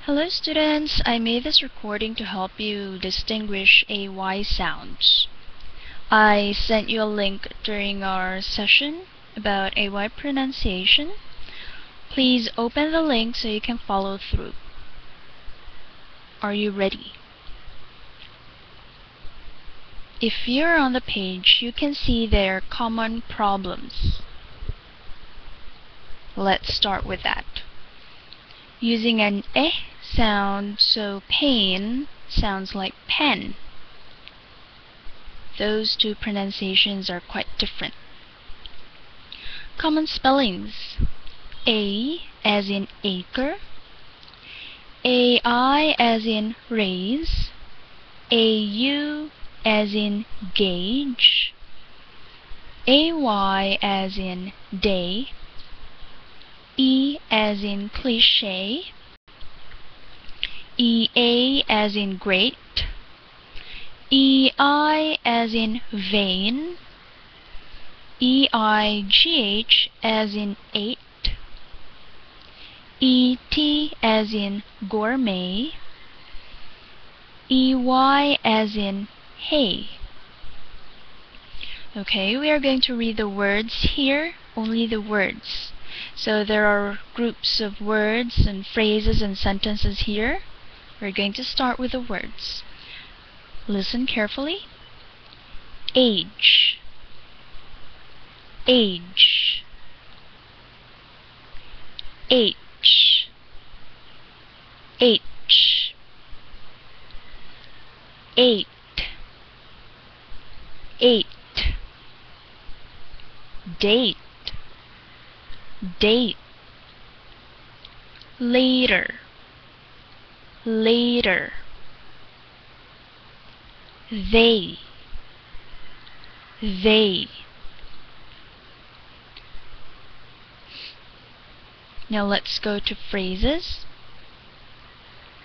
Hello students, I made this recording to help you distinguish AY sounds. I sent you a link during our session about AY pronunciation. Please open the link so you can follow through. Are you ready? If you're on the page, you can see their common problems. Let's start with that. Using an sound, so pain sounds like pen. Those two pronunciations are quite different. Common spellings: A as in acre, AI as in raise, AU as in gauge, AY as in day, E as in cliché, EA as in great, EI as in vain, EIGH as in eight, ET as in gourmet, EY as in hay. Okay, we are going to read the words here, only the words. So there are groups of words and phrases and sentences here. We're going to start with the words. Listen carefully. Age, age, H, H, eight, eight, date, date, later, later, they, they. Now let's go to phrases.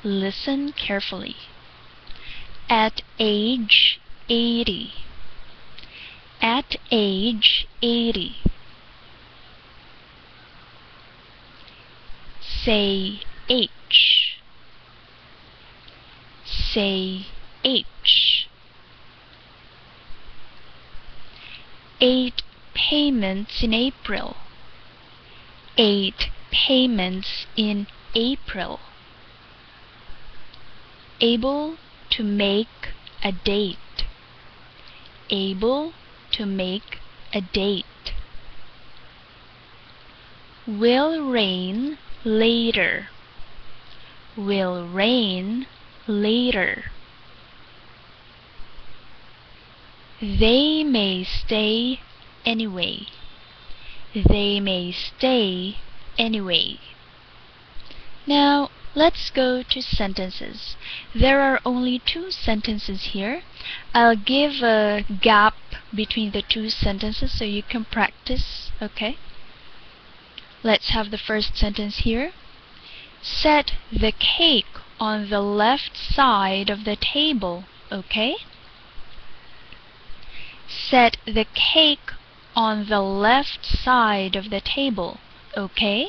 Listen carefully. At age 80. At age 80. Say H. Say H. 8 payments in April. 8 payments in April. Able to make a date. Able to make a date. Will rain later. Will rain later. They may stay anyway. They may stay anyway. Now let's go to sentences. There are only 2 sentences here. I'll give a gap between the 2 sentences so you can practice, okay? Let's have the first sentence here. Set the cake on the left side of the table, okay? Set the cake on the left side of the table, okay?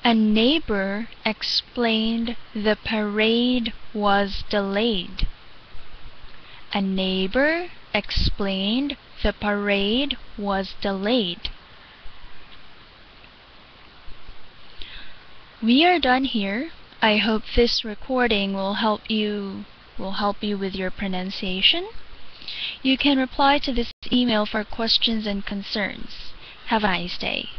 A neighbor explained the parade was delayed. A neighbor explained the parade was delayed. We are done here. I hope this recording will help you with your pronunciation. You can reply to this email for questions and concerns. Have a nice day.